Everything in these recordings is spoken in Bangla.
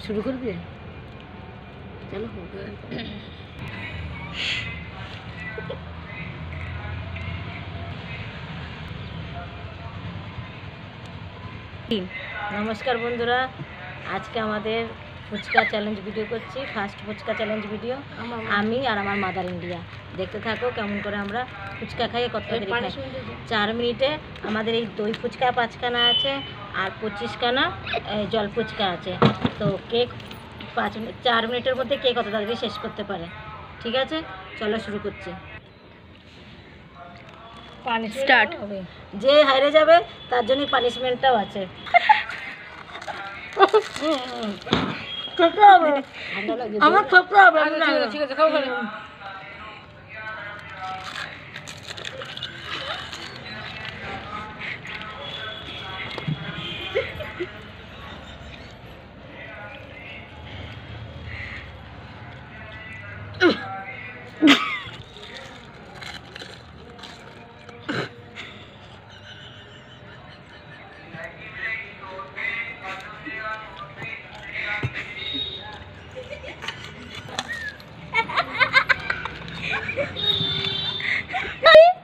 शुरू कर दिए, चलो हो गया। नमस्कार बंधुरा, आज के हमारे ফুচকা চ্যালেঞ্জ ভিডিও করছি। ফার্স্ট ফুচকা চ্যালেঞ্জ ভিডিও আমি আর আমার মাদার ইন্ডিয়া। দেখতে থাকো কেমন করে আমরা ফুচকা খাই, কত তাড়াতাড়ি খাই। 4 মিনিটে আমাদের এই দই ফুচকা 5খানা আছে আর 25খানা জল ফুচকা আছে। তো কেক 4 মিনিটের মধ্যে কে কত তাড়াতাড়ি শেষ করতে পারে। ঠিক আছে, চলো শুরু করছি। স্টার্ট। যে হারে যাবে তার জন্য পানিশমেন্টটাও আছে। আমার খেতে হবে। ঠিক আছে, খাও খাও।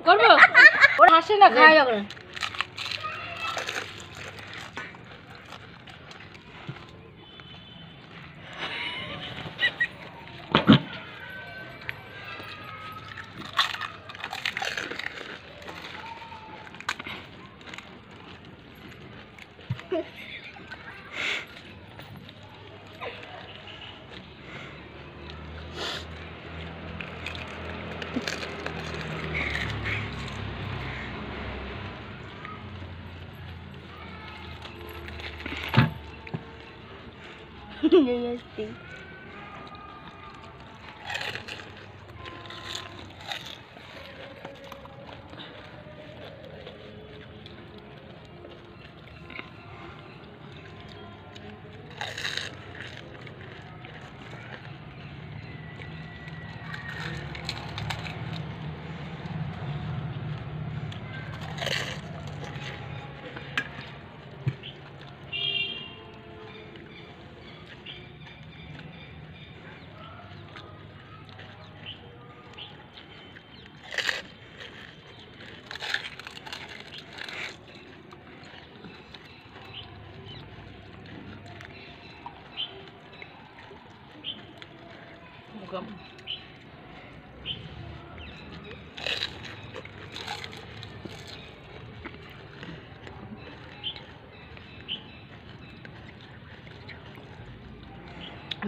করবো ওর হাসে না, খায় যখন।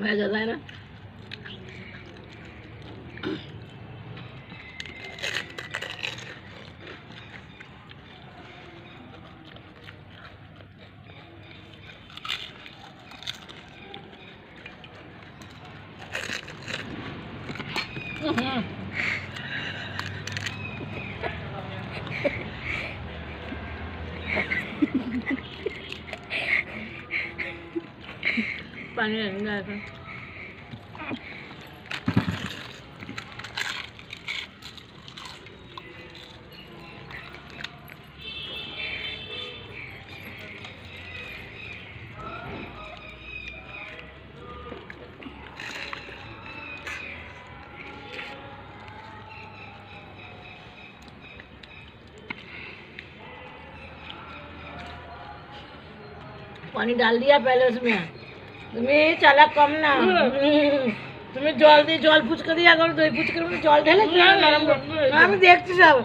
मैं ज़्यादा है ना। पानी रहेगा ऐसा। पानी डाल दिया पहले उसमें। तुम्हें चाला कम ना, तुम्हें जल दी, जल ফুচকা দিয়া করো, দই ফুচকার মধ্যে জল ঢেলে নরম করে। আমি দেখছি সব।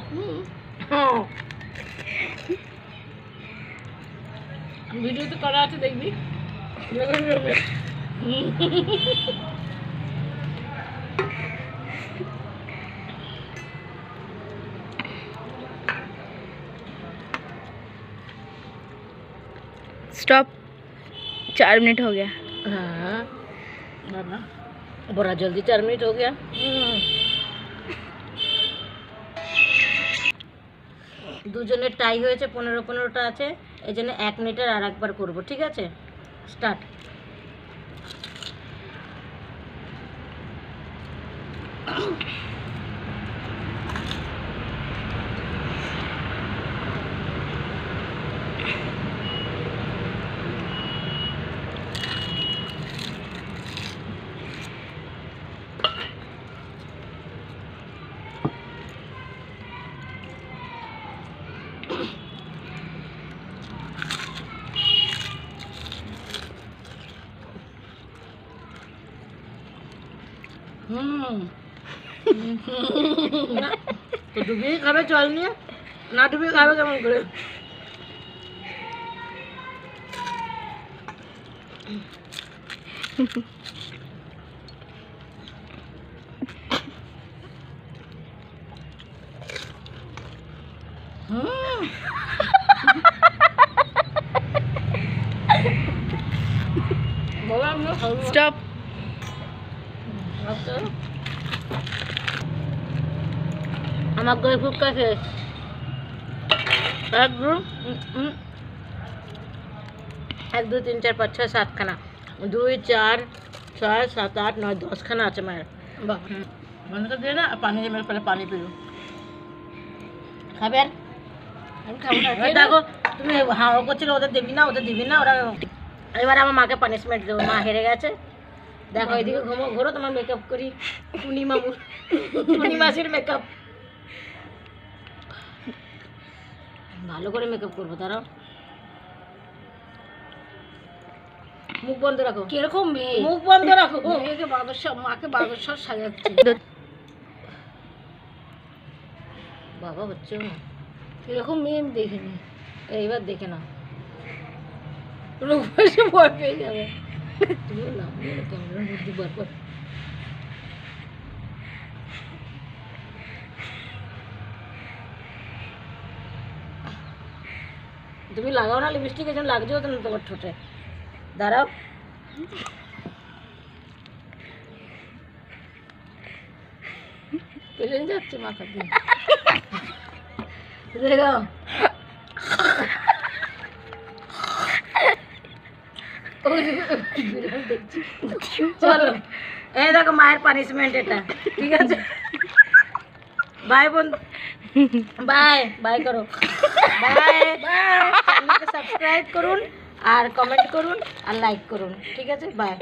হ্যাঁ, ভিডিও তো করা আছে, দেখবি। स्टॉप। 4 मिनट हो गया। हाँ, बड़ा जल्दी 4 मिनट हो गया। দুজনের টাই হয়েছে, 15-15টা আছে, এই জন্য 1 মিনিটের আর একবার করবো। ঠিক আছে, স্টার্ট। তো ডুবিয়ে খাবে জল নিয়ে, না ডুবিয়ে খাবে কেমন করে? স্টপ। আমার করে ফুটকা শেষ। এক দুই তিন চার পাঁচ ছয় সাতখানা, 2 4 6 7 8 9 10 খানা আছে মায়ের। মনে দিয়ে না পানি দিয়ে পরে পানি পিও খাবে। আর দেখো তুমি হাও করছিল, ওদের দিবি না, ওদের দিবি না, ওরা। এবার আমার মাকে পানিশমেন্ট দেবো, মা হেরে গেছে। দেখো এদিকে ঘোরো, তোমার মেকআপ করি, টুনি মামুর, টুনি মাসির মেকআপ। ভালো করে মেকআপ করবো, দাঁড়াও। মুখ বন্ধ রাখো। কিরকম মেয়ে, মুখ বন্ধ রাখো। মেয়েকে বাদশা, মাকে বাদশা সাজাচ্ছে। বাবা হচ্ছে এরকম মেয়ে আমি দেখিনি। এইবার দেখে না, রূপসে ভয় পেয়ে যাবে। তুমিও লাভ নেই ক্যামেরার মধ্যে বারবার। তুমি লাগাও না লিপস্টিক, এখানে লাগছেও তো না তোমার ঠোঁটে। দাঁড়াও, পেলে যাচ্ছে মাথা দিয়ে। দেখো চলো, এই দেখো মায়ের পানিশমেন্ট এটা, ঠিক আছে? বাই বন্ধু, বাই বাই করো, বাই বাই। চ্যানেলকে সাবস্ক্রাইব করুন আর কমেন্ট করুন আর লাইক করুন, ঠিক আছে? বাই।